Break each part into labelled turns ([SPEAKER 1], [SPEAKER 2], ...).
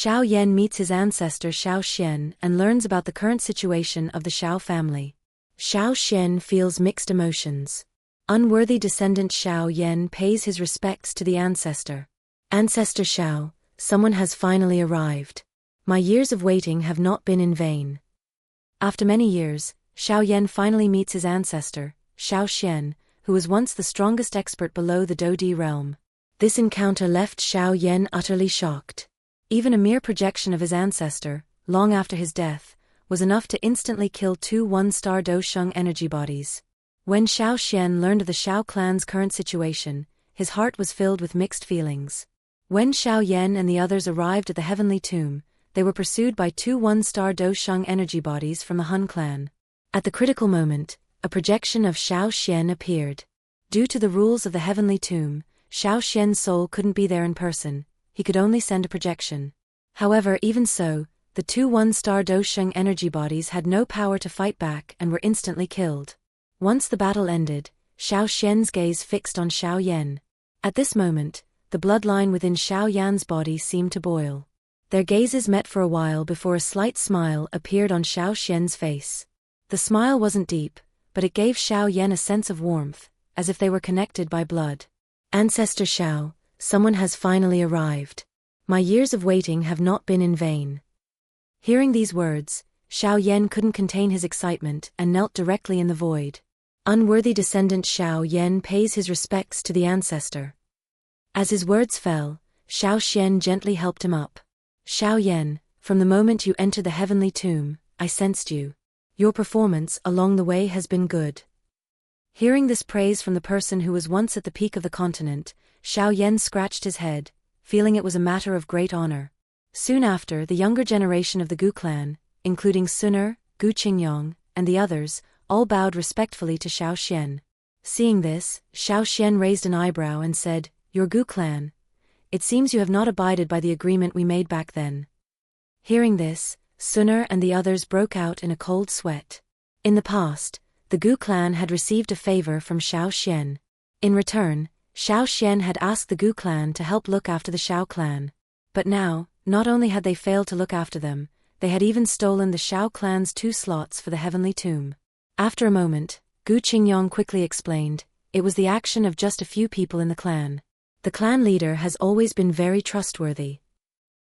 [SPEAKER 1] Xiao Yan meets his ancestor Xiao Xuan and learns about the current situation of the Xiao family. Xiao Xuan feels mixed emotions. Unworthy descendant Xiao Yan pays his respects to the ancestor. Ancestor Xiao, someone has finally arrived. My years of waiting have not been in vain. After many years, Xiao Yan finally meets his ancestor, Xiao Xuan, who was once the strongest expert below the Dodi realm. This encounter left Xiao Yan utterly shocked. Even a mere projection of his ancestor, long after his death, was enough to instantly kill two one-star Dosheng energy bodies. When Xiao Xuan learned of the Xiao clan's current situation, his heart was filled with mixed feelings. When Xiao Yan and the others arrived at the heavenly tomb, they were pursued by two one-star Dosheng energy bodies from the Hun clan. At the critical moment, a projection of Xiao Xuan appeared. Due to the rules of the heavenly tomb, Xiao Xuan's soul couldn't be there in person, he could only send a projection. However, even so, the two one-star Dosheng energy bodies had no power to fight back and were instantly killed. Once the battle ended, Xiao Xuan's gaze fixed on Xiao Yan. At this moment, the bloodline within Xiao Yan's body seemed to boil. Their gazes met for a while before a slight smile appeared on Xiao Xuan's face. The smile wasn't deep, but it gave Xiao Yan a sense of warmth, as if they were connected by blood. Ancestor Xiao, someone has finally arrived. My years of waiting have not been in vain. Hearing these words, Xiao Yan couldn't contain his excitement and knelt directly in the void. Unworthy descendant Xiao Yan pays his respects to the ancestor. As his words fell, Xiao Xuan gently helped him up. Xiao Yan, from the moment you entered the heavenly tomb, I sensed you. Your performance along the way has been good. Hearing this praise from the person who was once at the peak of the continent, Xiao Yan scratched his head, feeling it was a matter of great honor. Soon after, the younger generation of the Gu clan, including Suner, Gu Qingyong, and the others, all bowed respectfully to Xiao Xuan. Seeing this, Xiao Xuan raised an eyebrow and said, Your Gu clan. It seems you have not abided by the agreement we made back then. Hearing this, Suner and the others broke out in a cold sweat. In the past, the Gu clan had received a favor from Xiao Xuan. In return, Xiao Xuan had asked the Gu clan to help look after the Xiao clan. But now, not only had they failed to look after them, they had even stolen the Xiao clan's 2 slots for the heavenly tomb. After a moment, Gu Qingyong quickly explained, it was the action of just a few people in the clan. The clan leader has always been very trustworthy.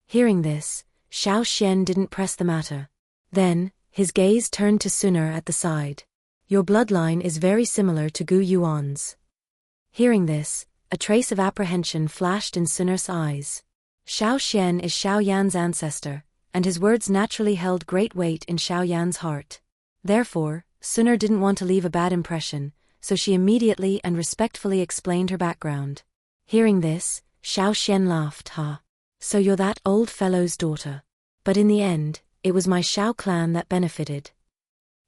[SPEAKER 1] Hearing this, Xiao Xuan didn't press the matter. Then, his gaze turned to Suner at the side. Your bloodline is very similar to Gu Yuan's. Hearing this, a trace of apprehension flashed in Suner's eyes. Xiao Xuan is Xiao Yan's ancestor, and his words naturally held great weight in Xiao Yan's heart. Therefore, Suner didn't want to leave a bad impression, so she immediately and respectfully explained her background. Hearing this, Xiao Xuan laughed, ha. So you're that old fellow's daughter. But in the end, it was my Xiao clan that benefited.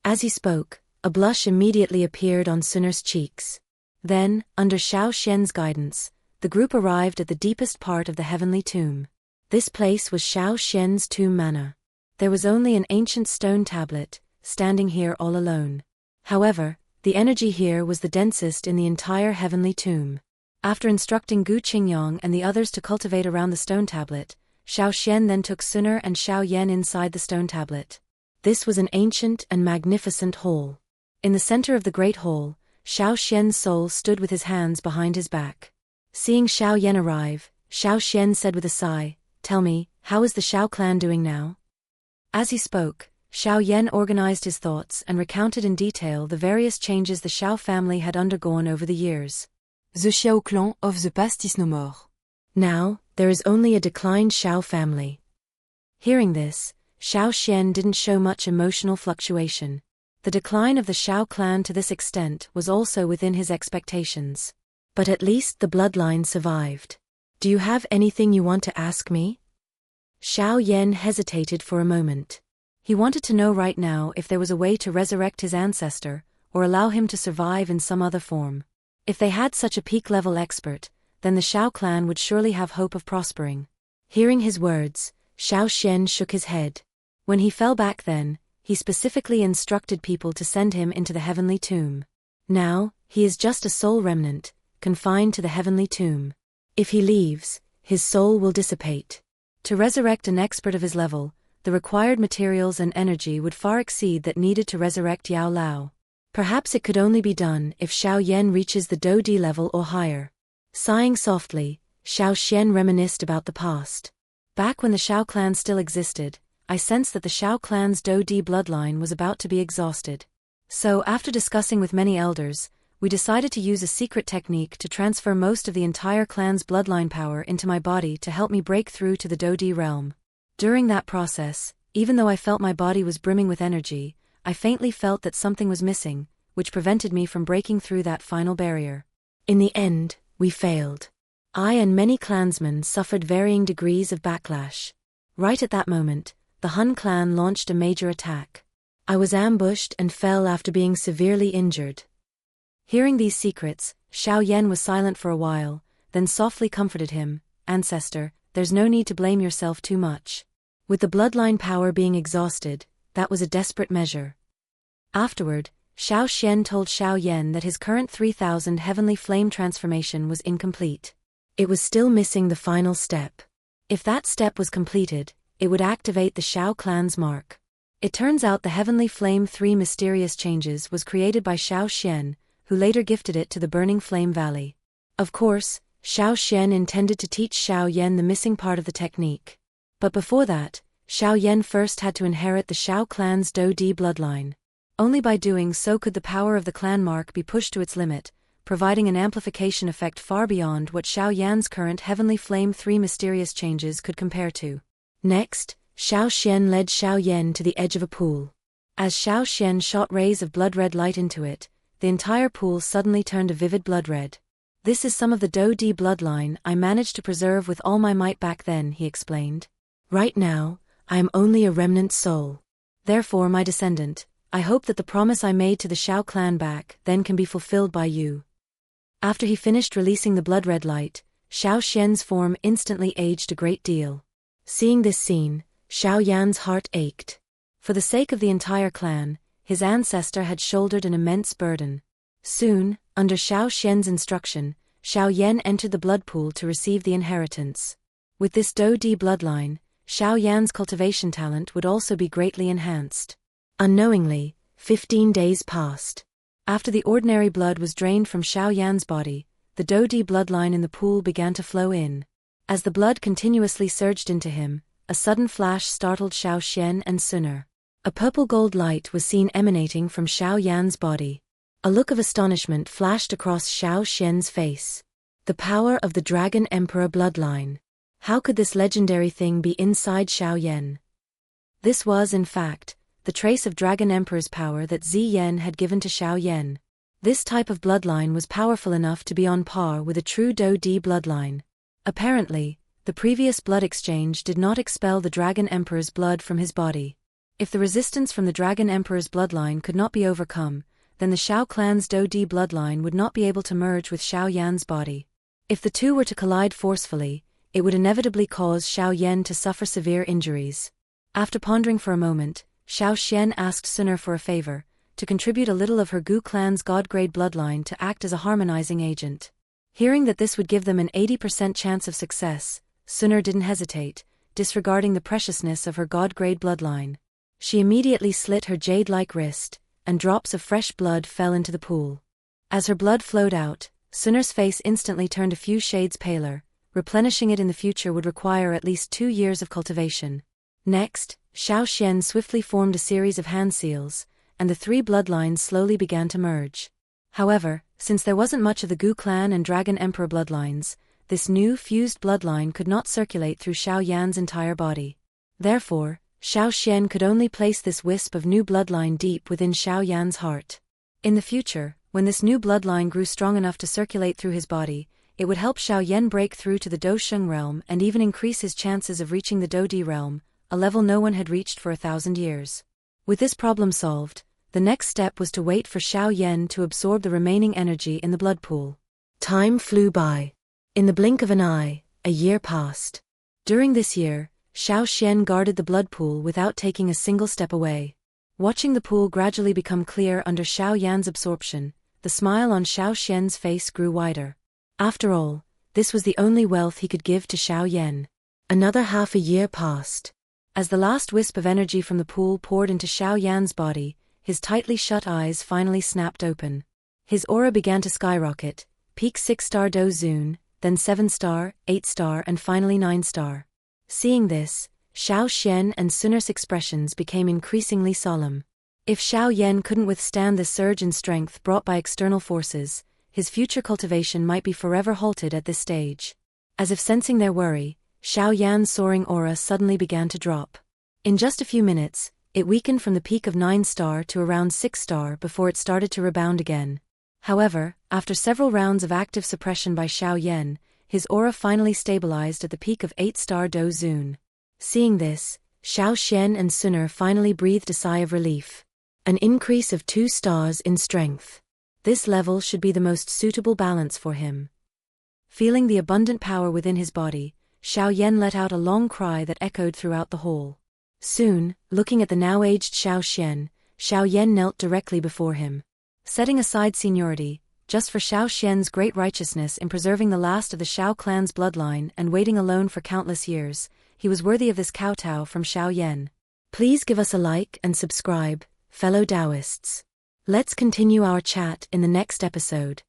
[SPEAKER 1] As he spoke, a blush immediately appeared on Suner's cheeks. Then, under Xiao Xuan's guidance, the group arrived at the deepest part of the heavenly tomb. This place was Xiao Xuan's tomb manor. There was only an ancient stone tablet, standing here all alone. However, the energy here was the densest in the entire heavenly tomb. After instructing Gu Qingyong and the others to cultivate around the stone tablet, Xiao Xuan then took Suner and Xiao Yan inside the stone tablet. This was an ancient and magnificent hall. In the center of the great hall, Xiao Xuan's soul stood with his hands behind his back. Seeing Xiao Yan arrive, Xiao Xuan said with a sigh, Tell me, how is the Xiao clan doing now? As he spoke, Xiao Yan organized his thoughts and recounted in detail the various changes the Xiao family had undergone over the years.
[SPEAKER 2] The Xiao clan of the past is no more.
[SPEAKER 1] Now, there is only a declined Xiao family. Hearing this, Xiao Xuan didn't show much emotional fluctuation. The decline of the Xiao clan to this extent was also within his expectations. But at least the bloodline survived. Do you have anything you want to ask me? Xiao Yan hesitated for a moment. He wanted to know right now if there was a way to resurrect his ancestor, or allow him to survive in some other form. If they had such a peak-level expert, then the Xiao clan would surely have hope of prospering. Hearing his words, Xiao Xuan shook his head. When he fell back then, he specifically instructed people to send him into the heavenly tomb. Now, he is just a soul remnant, confined to the heavenly tomb. If he leaves, his soul will dissipate. To resurrect an expert of his level, the required materials and energy would far exceed that needed to resurrect Yao Lao. Perhaps it could only be done if Xiao Yan reaches the Do Di level or higher. Sighing softly, Xiao Xuan reminisced about the past. Back when the Xiao clan still existed, I sensed that the Xiao clan's Do Di bloodline was about to be exhausted. So, after discussing with many elders, we decided to use a secret technique to transfer most of the entire clan's bloodline power into my body to help me break through to the Do Di realm. During that process, even though I felt my body was brimming with energy, I faintly felt that something was missing, which prevented me from breaking through that final barrier. In the end, we failed. I and many clansmen suffered varying degrees of backlash. Right at that moment, the Hun clan launched a major attack. I was ambushed and fell after being severely injured. Hearing these secrets, Xiao Yan was silent for a while, then softly comforted him, "Ancestor, there's no need to blame yourself too much. With the bloodline power being exhausted, that was a desperate measure." Afterward, Xiao Xuan told Xiao Yan that his current 3000 heavenly flame transformation was incomplete. It was still missing the final step. If that step was completed, it would activate the Xiao clan's mark. It turns out the heavenly flame 3 mysterious changes was created by Xiao Xuan, who later gifted it to the Burning Flame Valley. Of course, Xiao Xuan intended to teach Xiao Yan the missing part of the technique. But before that, Xiao Yan first had to inherit the Xiao clan's Do Di bloodline. Only by doing so could the power of the clan mark be pushed to its limit, providing an amplification effect far beyond what Xiao Yan's current heavenly flame 3 mysterious changes could compare to. Next, Xiao Xuan led Xiao Yan to the edge of a pool. As Xiao Xuan shot rays of blood-red light into it, the entire pool suddenly turned a vivid blood red. "This is some of the Do Di bloodline I managed to preserve with all my might back then," he explained. "Right now, I am only a remnant soul. Therefore, my descendant, I hope that the promise I made to the Xiao clan back then can be fulfilled by you." After he finished releasing the blood-red light, Xiao Xuan's form instantly aged a great deal. Seeing this scene, Xiao Yan's heart ached. For the sake of the entire clan, his ancestor had shouldered an immense burden. Soon, under Xiao Xuan's instruction, Xiao Yan entered the blood pool to receive the inheritance. With this Do Di bloodline, Xiao Yan's cultivation talent would also be greatly enhanced. Unknowingly, 15 days passed. After the ordinary blood was drained from Xiao Yan's body, the Do Di bloodline in the pool began to flow in. As the blood continuously surged into him, a sudden flash startled Xiao Xuan and Suner. A purple-gold light was seen emanating from Xiao Yan's body. A look of astonishment flashed across Xiao Xuan's face. The power of the Dragon Emperor bloodline. How could this legendary thing be inside Xiao Yan? This was, in fact, the trace of Dragon Emperor's power that Ziyan had given to Xiao Yan. This type of bloodline was powerful enough to be on par with a true Do Di bloodline. Apparently, the previous blood exchange did not expel the Dragon Emperor's blood from his body. If the resistance from the Dragon Emperor's bloodline could not be overcome, then the Xiao clan's Do Di bloodline would not be able to merge with Xiao Yan's body. If the two were to collide forcefully, it would inevitably cause Xiao Yan to suffer severe injuries. After pondering for a moment, Xiao Xuan asked Suner for a favor, to contribute a little of her Gu clan's god-grade bloodline to act as a harmonizing agent. Hearing that this would give them an 80% chance of success, Suner didn't hesitate, disregarding the preciousness of her god-grade bloodline. She immediately slit her jade-like wrist, and drops of fresh blood fell into the pool. As her blood flowed out, Suner's face instantly turned a few shades paler. Replenishing it in the future would require at least 2 years of cultivation. Next, Xiao Xuan swiftly formed a series of hand seals, and the 3 bloodlines slowly began to merge. However, since there wasn't much of the Gu clan and Dragon Emperor bloodlines, this new fused bloodline could not circulate through Xiao Yan's entire body. Therefore, Xiao Xuan could only place this wisp of new bloodline deep within Xiao Yan's heart. In the future, when this new bloodline grew strong enough to circulate through his body, it would help Xiao Yan break through to the Do Sheng realm and even increase his chances of reaching the Do Di realm, a level no one had reached for 1,000 years. With this problem solved, the next step was to wait for Xiao Yan to absorb the remaining energy in the blood pool. Time flew by. In the blink of an eye, a year passed. During this year, Xiao Xuan guarded the blood pool without taking a single step away. Watching the pool gradually become clear under Xiao Yan's absorption, the smile on Xiao Xuan's face grew wider. After all, this was the only wealth he could give to Xiao Yan. Another half a year passed. As the last wisp of energy from the pool poured into Xiao Yan's body, his tightly shut eyes finally snapped open. His aura began to skyrocket, peak 6-star Dozun, then 7-star, 8-star and finally 9-star. Seeing this, Xiao Xuan and Sun'er's expressions became increasingly solemn. If Xiao Yan couldn't withstand the surge in strength brought by external forces, his future cultivation might be forever halted at this stage. As if sensing their worry, Xiao Yan's soaring aura suddenly began to drop. In just a few minutes, it weakened from the peak of 9-star to around 6-star before it started to rebound again. However, after several rounds of active suppression by Xiao Yan, his aura finally stabilized at the peak of 8-star Dozun. Seeing this, Xiao Xuan and Sun'er finally breathed a sigh of relief. An increase of 2 stars in strength. This level should be the most suitable balance for him. Feeling the abundant power within his body, Xiao Yan let out a long cry that echoed throughout the hall. Soon, looking at the now-aged Xiao Xuan, Xiao Yan knelt directly before him. Setting aside seniority, just for Xiao Xuan's great righteousness in preserving the last of the Xiao clan's bloodline and waiting alone for countless years, he was worthy of this kowtow from Xiao Yan. Please give us a like and subscribe, fellow Taoists. Let's continue our chat in the next episode.